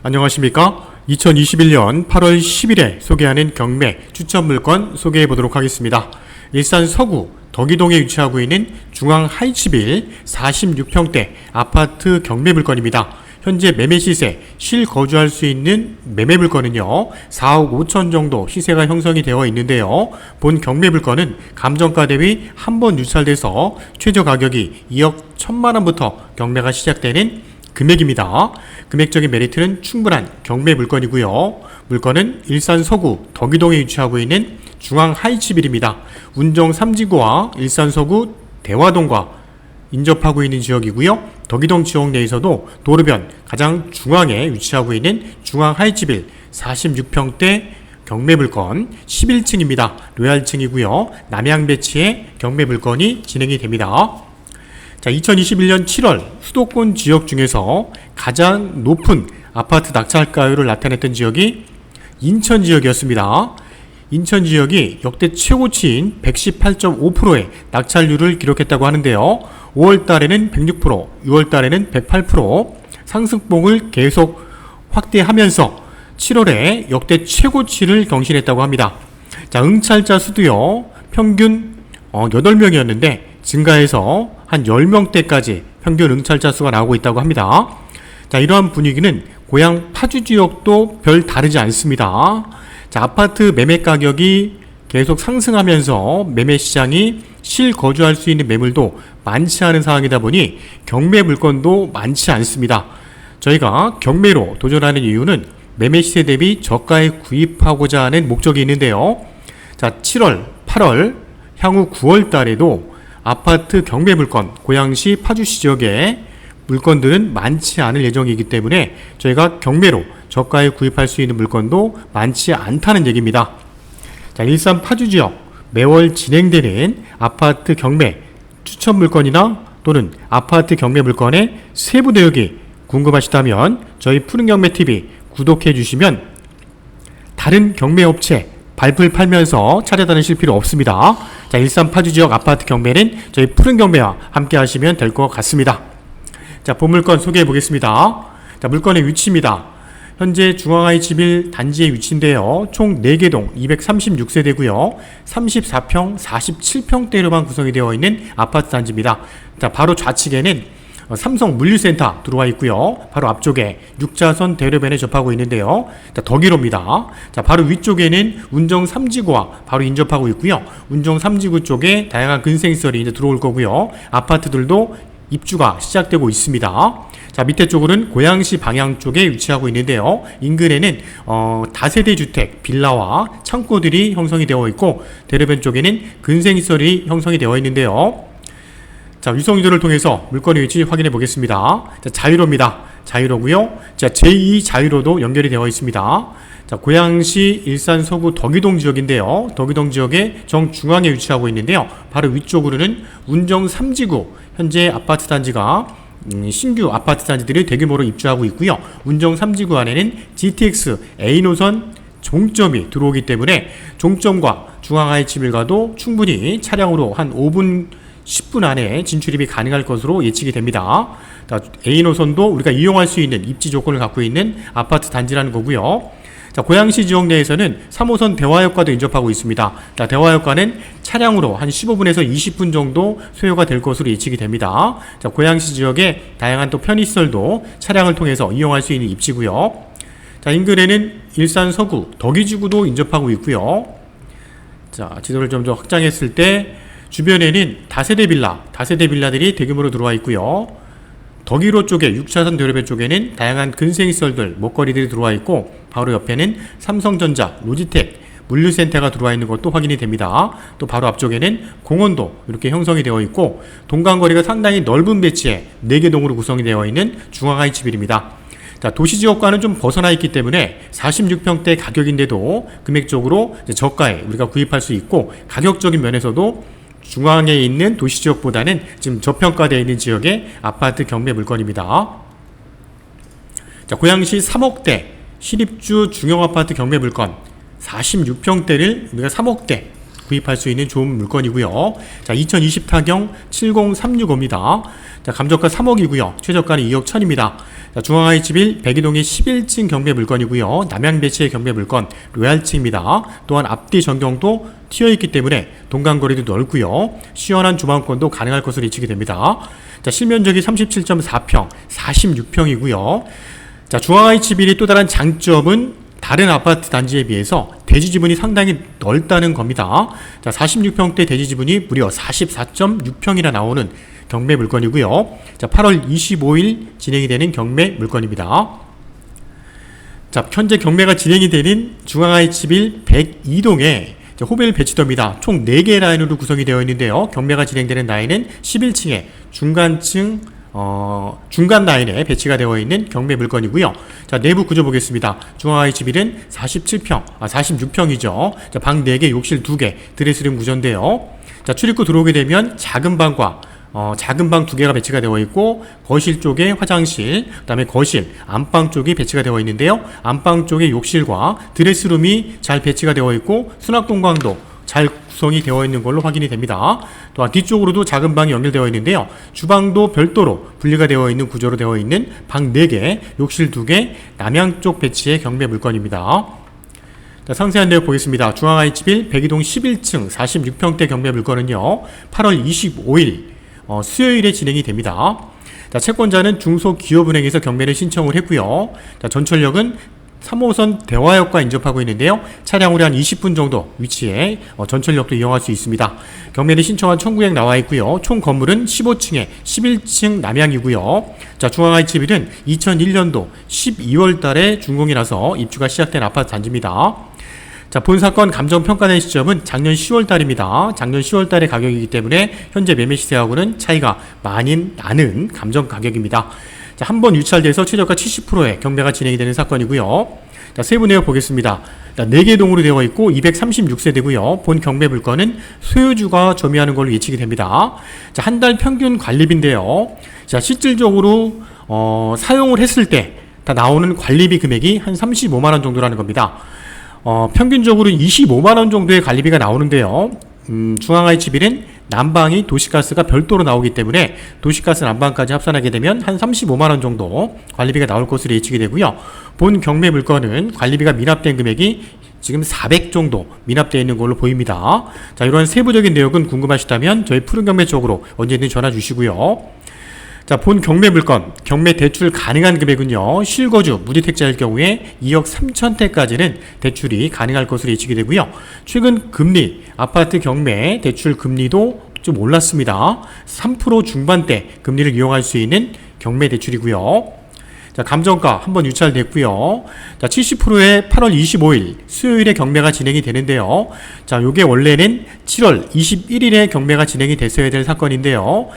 안녕하십니까? 2021년 8월 10일에 소개하는 경매 추천 물건 소개해 보도록 하겠습니다. 일산 서구 덕이동에 위치하고 있는 중앙 하이츠빌 46평대 아파트 경매 물건입니다. 현재 매매 시세, 실거주할 수 있는 매매 물건은요 4억 5천 정도 시세가 형성이 되어 있는데요. 본 경매 물건은 감정가 대비 한 번 유찰돼서 최저 가격이 2억 1천만 원부터 경매가 시작되는 금액입니다. 금액적인 메리트는 충분한 경매 물건이고요. 물건은 일산 서구 덕이동에 위치하고 있는 중앙 하이츠빌입니다. 운정 3지구와 일산 서구 대화동과 인접하고 있는 지역이고요. 덕이동 지역 내에서도 도로변 가장 중앙에 위치하고 있는 중앙 하이츠빌 46평대 경매 물건 11층입니다. 로얄층이고요. 남양 배치의 경매 물건이 진행이 됩니다. 자, 2021년 7월 수도권 지역 중에서 가장 높은 아파트 낙찰가율을 나타냈던 지역이 인천 지역이었습니다. 인천 지역이 역대 최고치인 118.5%의 낙찰률을 기록했다고 하는데요. 5월 달에는 106%, 6월 달에는 108% 상승폭을 계속 확대하면서 7월에 역대 최고치를 경신했다고 합니다. 자, 응찰자 수도요. 평균 8명이었는데 증가해서 한 10명대까지 평균 응찰자 수가 나오고 있다고 합니다. 자, 이러한 분위기는 고향 파주 지역도 별 다르지 않습니다. 자, 아파트 매매 가격이 계속 상승하면서 매매 시장이 실거주할 수 있는 매물도 많지 않은 상황이다 보니 경매 물건도 많지 않습니다. 저희가 경매로 도전하는 이유는 매매 시세 대비 저가에 구입하고자 하는 목적이 있는데요. 자, 7월, 8월, 향후 9월 달에도 아파트 경매 물건, 고양시 파주시 지역의 물건들은 많지 않을 예정이기 때문에 저희가 경매로 저가에 구입할 수 있는 물건도 많지 않다는 얘기입니다. 자, 일산 파주 지역 매월 진행되는 아파트 경매 추천 물건이나 또는 아파트 경매 물건의 세부 내역이 궁금하시다면 저희 푸른경매TV 구독해 주시면 다른 경매 업체 발풀 팔면서 찾아다니실 필요 없습니다. 자, 일산 파주 지역 아파트 경매는 저희 푸른 경매와 함께 하시면 될 것 같습니다. 자, 본 물건 소개해 보겠습니다. 자, 물건의 위치입니다. 현재 중앙하이츠빌 단지의 위치인데요. 총 4개 동 236세대고요. 34평, 47평대로만 구성이 되어 있는 아파트 단지입니다. 자, 바로 좌측에는 삼성 물류센터 들어와 있고요. 바로 앞쪽에 6차선 대로변에 접하고 있는데요. 자, 덕이로입니다. 자, 바로 위쪽에는 운정 3지구와 바로 인접하고 있고요. 운정 3지구 쪽에 다양한 근생시설이 이제 들어올 거고요. 아파트들도 입주가 시작되고 있습니다. 자, 밑에 쪽으로는 고양시 방향 쪽에 위치하고 있는데요. 인근에는 다세대 주택, 빌라와 창고들이 형성이 되어 있고 대로변 쪽에는 근생시설이 형성이 되어 있는데요. 자, 위성유도를 통해서 물건의 위치 확인해 보겠습니다. 자, 자유로입니다. 자유로고요. 자, 제2 자유로도 연결이 되어 있습니다. 자, 고양시 일산 서구 덕이동 지역인데요. 덕이동 지역의 정중앙에 위치하고 있는데요. 바로 위쪽으로는 운정 3지구 현재 아파트 단지가 신규 아파트 단지들이 대규모로 입주하고 있고요. 운정 3지구 안에는 GTX A노선 종점이 들어오기 때문에 종점과 중앙하이츠빌과도 충분히 차량으로 한 5분 10분 안에 진출입이 가능할 것으로 예측이 됩니다. A노선도 우리가 이용할 수 있는 입지 조건을 갖고 있는 아파트 단지라는 거고요. 자, 고양시 지역 내에서는 3호선 대화역과도 인접하고 있습니다. 자, 대화역과는 차량으로 한 15분에서 20분 정도 소요가 될 것으로 예측이 됩니다. 자, 고양시 지역의 다양한 또 편의시설도 차량을 통해서 이용할 수 있는 입지고요. 자, 인근에는 일산 서구 덕이지구도 인접하고 있고요. 자, 지도를 좀 더 확장했을 때 주변에는 다세대 빌라들이 대규모로 들어와 있고요. 덕이로 쪽에 6차선 도로변 쪽에는 다양한 근생시설들, 먹거리들이 들어와 있고 바로 옆에는 삼성전자, 로지텍, 물류센터가 들어와 있는 것도 확인이 됩니다. 또 바로 앞쪽에는 공원도 이렇게 형성이 되어 있고 동간거리가 상당히 넓은 배치에 4개 동으로 구성이 되어 있는 중앙하이츠빌입니다. 자, 도시지역과는 좀 벗어나 있기 때문에 46평대 가격인데도 금액적으로 저가에 우리가 구입할 수 있고 가격적인 면에서도 중앙에 있는 도시지역보다는 지금 저평가되어 있는 지역의 아파트 경매 물건입니다. 자, 고양시 3억대 실입주 중형아파트 경매 물건 46평대를 우리가 3억대 구입할 수 있는 좋은 물건이고요. 자, 2020타경 70365입니다. 자, 감정가 3억이고요. 최저가는 2억 1000입니다. 자, 중앙IH1 백이동의 11층 경매 물건이고요. 남양 배치의 경매 물건 로얄층입니다. 또한 앞뒤 전경도 튀어있기 때문에 동간거리도 넓고요. 시원한 주방권도 가능할 것으로 예측이 됩니다. 자, 실면적이 37.4평, 46평이고요. 자, 중앙IH1이 또 다른 장점은 다른 아파트 단지에 비해서 대지 지분이 상당히 넓다는 겁니다. 자, 46평대 대지 지분이 무려 44.6평이나 나오는 경매 물건이고요. 자, 8월 25일 진행이 되는 경매 물건입니다. 자, 현재 경매가 진행이 되는 중앙IH1 102동에 호벨 배치도입니다. 총 4개 라인으로 구성이 되어 있는데요. 경매가 진행되는 라인은 11층에 중간층 중간 라인에 배치가 되어 있는 경매 물건이고요. 자, 내부 구조 보겠습니다. 중앙IH1은 46평이죠. 자, 방 4개, 욕실 2개, 드레스룸 구조인데요. 자, 출입구 들어오게 되면 작은 방과 작은 방 2개가 배치가 되어 있고, 거실 쪽에 화장실, 그 다음에 거실, 안방 쪽이 배치가 되어 있는데요. 안방 쪽에 욕실과 드레스룸이 잘 배치가 되어 있고, 수납 공간도 잘 구성이 되어 있는 걸로 확인이 됩니다. 또한 뒤쪽으로도 작은 방이 연결되어 있는데요. 주방도 별도로 분리가 되어 있는 구조로 되어 있는 방 4개, 욕실 2개, 남양 쪽 배치의 경매 물건입니다. 자, 상세한 내용 보겠습니다. 중앙IH1 백이동 11층 46평대 경매 물건은요, 8월 25일 수요일에 진행이 됩니다. 자, 채권자는 중소기업은행에서 경매를 신청을 했고요. 자, 전철역은 3호선 대화역과 인접하고 있는데요. 차량으로 한 20분 정도 위치에 전철역도 이용할 수 있습니다. 경매를 신청한 청구액 나와 있고요. 총 건물은 15층에 11층 남양이고요. 자, 중앙IH1은 2001년도 12월 달에 준공이 나서 입주가 시작된 아파트 단지입니다. 자, 본 사건 감정 평가된 시점은 작년 10월 달입니다. 작년 10월 달의 가격이기 때문에 현재 매매 시세하고는 차이가 많이 나는 감정 가격입니다. 자, 한번 유찰돼서 최저가 70%의 경매가 진행이 되는 사건이고요. 자, 세부 내용 보겠습니다. 자, 4개 동으로 되어 있고 236세대고요. 본 경매 물건은 소유주가 점유하는 걸로 예측이 됩니다. 자, 한 달 평균 관리비인데요. 자, 실질적으로 사용을 했을 때 다 나오는 관리비 금액이 한 35만 원 정도라는 겁니다. 평균적으로 25만 원 정도의 관리비가 나오는데요. 중앙IH1은 난방이 도시가스가 별도로 나오기 때문에 도시가스 난방까지 합산하게 되면 한 35만 원 정도 관리비가 나올 것으로 예측이 되고요. 본 경매 물건은 관리비가 미납된 금액이 지금 400 정도 미납되어 있는 걸로 보입니다. 자, 이런 세부적인 내용은 궁금하시다면 저희 푸른 경매 쪽으로 언제든 전화 주시고요. 자, 본 경매 물건, 경매 대출 가능한 금액은요, 실거주, 무주택자일 경우에 2억 3천대까지는 대출이 가능할 것으로 예측이 되고요. 최근 금리, 아파트 경매 대출 금리도 좀 올랐습니다. 3% 중반대 금리를 이용할 수 있는 경매 대출이고요. 자, 감정가 한번 유찰됐고요. 자, 70%의 8월 25일 수요일에 경매가 진행이 되는데요. 자, 요게 원래는 7월 21일에 경매가 진행이 됐어야 될 사건인데요.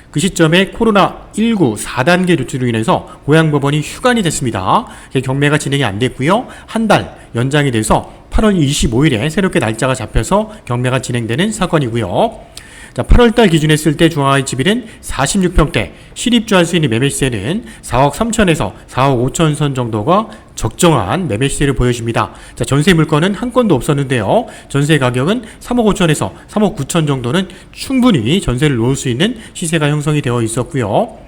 그 시점에 코로나19 4단계 조치로 인해서 고양법원이 휴관이 됐습니다. 경매가 진행이 안 됐고요. 한 달 연장이 돼서 8월 25일에 새롭게 날짜가 잡혀서 경매가 진행되는 사건이고요. 자, 8월달 기준했을 때 중앙IH1은 46평대 실입주할 수 있는 매매 시세는 4억 3천에서 4억 5천 선 정도가 적정한 매매 시세를 보여줍니다. 자, 전세 물건은 한 건도 없었는데요. 전세 가격은 3억 5천에서 3억 9천 정도는 충분히 전세를 놓을 수 있는 시세가 형성이 되어 있었고요.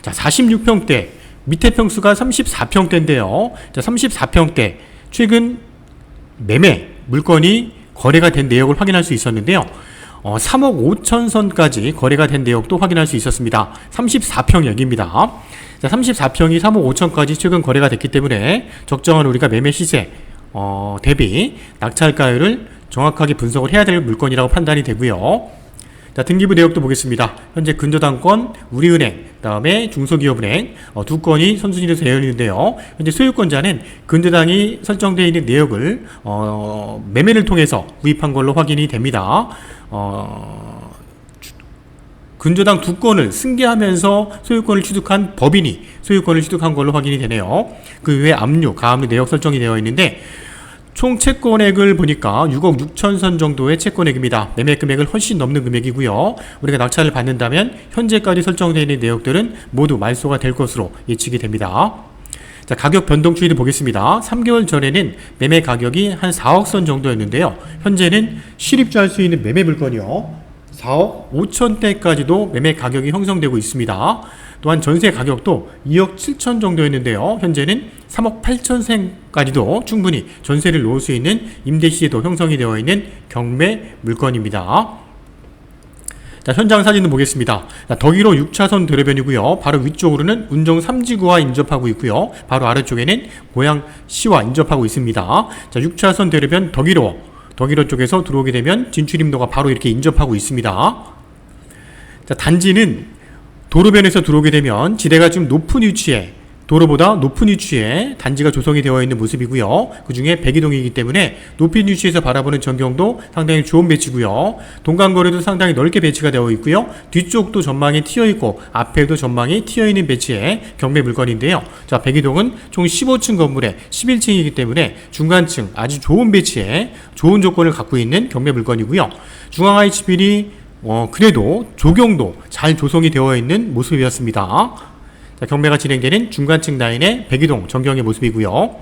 자, 46평대 밑에 평수가 34평대인데요. 자, 34평대 최근 매매 물건이 거래가 된 내역을 확인할 수 있었는데요. 3억 5천 선까지 거래가 된 내역도 확인할 수 있었습니다. 34평역입니다. 자, 34평이 3억 5천까지 최근 거래가 됐기 때문에 적정한 우리가 매매 시세 대비 낙찰가율을 정확하게 분석을 해야 될 물건이라고 판단이 되고요. 자, 등기부 내역도 보겠습니다. 현재 근저당권, 우리은행, 그 다음에 중소기업은행 두 건이 선순위로 되어 있는데요. 현재 소유권자는 근저당이 설정되어 있는 내역을 매매를 통해서 구입한 걸로 확인이 됩니다. 근저당 두 건을 승계하면서 소유권을 취득한 법인이 소유권을 취득한 걸로 확인이 되네요. 그 외에 압류, 가압류 내역 설정이 되어 있는데 총 채권액을 보니까 6억 6천 선 정도의 채권액입니다. 매매 금액을 훨씬 넘는 금액이고요. 우리가 낙찰을 받는다면 현재까지 설정되어 있는 내역들은 모두 말소가 될 것으로 예측이 됩니다. 자, 가격 변동 추이를 보겠습니다. 3개월 전에는 매매 가격이 한 4억 선 정도였는데요. 현재는 실입주할 수 있는 매매 물건이요. 4억 5천대까지도 매매 가격이 형성되고 있습니다. 또한 전세 가격도 2억 7천 정도였는데요. 현재는 3억 8천세까지도 충분히 전세를 놓을 수 있는 임대 시세도 형성이 되어 있는 경매 물건입니다. 자, 현장 사진을 보겠습니다. 자, 덕일호 6차선 도로변이고요. 바로 위쪽으로는 운정 3지구와 인접하고 있고요. 바로 아래쪽에는 고양시와 인접하고 있습니다. 자, 6차선 도로변 덕일호 쪽에서 들어오게 되면 진출임로가 바로 이렇게 인접하고 있습니다. 자, 단지는 도로변에서 들어오게 되면 지대가 좀 높은 위치에, 도로보다 높은 위치에 단지가 조성이 되어 있는 모습이고요. 그 중에 백이동이기 때문에 높은 위치에서 바라보는 전경도 상당히 좋은 배치고요. 동간거리도 상당히 넓게 배치가 되어 있고요. 뒤쪽도 전망이 튀어 있고 앞에도 전망이 튀어 있는 배치의 경매 물건인데요. 자, 백이동은 총 15층 건물에 11층이기 때문에 중간층 아주 좋은 배치에 좋은 조건을 갖고 있는 경매 물건이고요. 중앙 IHB이 그래도 조경도 잘 조성이 되어 있는 모습이었습니다. 자, 경매가 진행되는 중간층 라인의 백이동 전경의 모습이고요.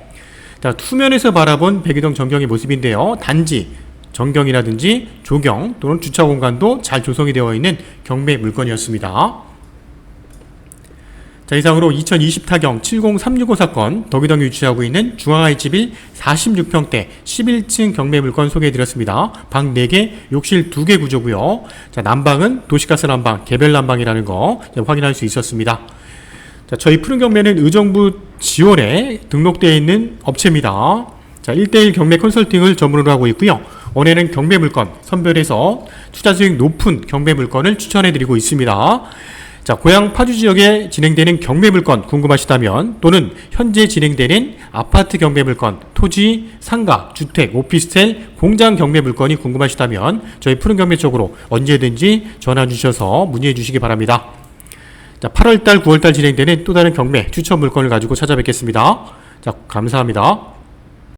자, 투면에서 바라본 백이동 전경의 모습인데요. 단지 전경이라든지 조경 또는 주차 공간도 잘 조성이 되어 있는 경매 물건이었습니다. 자, 이상으로 2020타경 70365 사건 덕이동에 위치하고 있는 중앙 IHB 46평대 11층 경매 물건 소개해드렸습니다. 방 4개, 욕실 2개 구조고요. 자, 난방은 도시가스 난방, 개별 난방이라는 거 확인할 수 있었습니다. 자, 저희 푸른 경매는 의정부 지원에 등록되어 있는 업체입니다. 자, 1:1 경매 컨설팅을 전문으로 하고 있고요. 원해는 경매 물건 선별해서 투자 수익 높은 경매 물건을 추천해드리고 있습니다. 자, 고양 파주 지역에 진행되는 경매 물건 궁금하시다면 또는 현재 진행되는 아파트 경매 물건, 토지, 상가, 주택, 오피스텔, 공장 경매 물건이 궁금하시다면 저희 푸른 경매 쪽으로 언제든지 전화 주셔서 문의해 주시기 바랍니다. 자, 8월달, 9월달 진행되는 또 다른 경매 추천 물건을 가지고 찾아뵙겠습니다. 자, 감사합니다.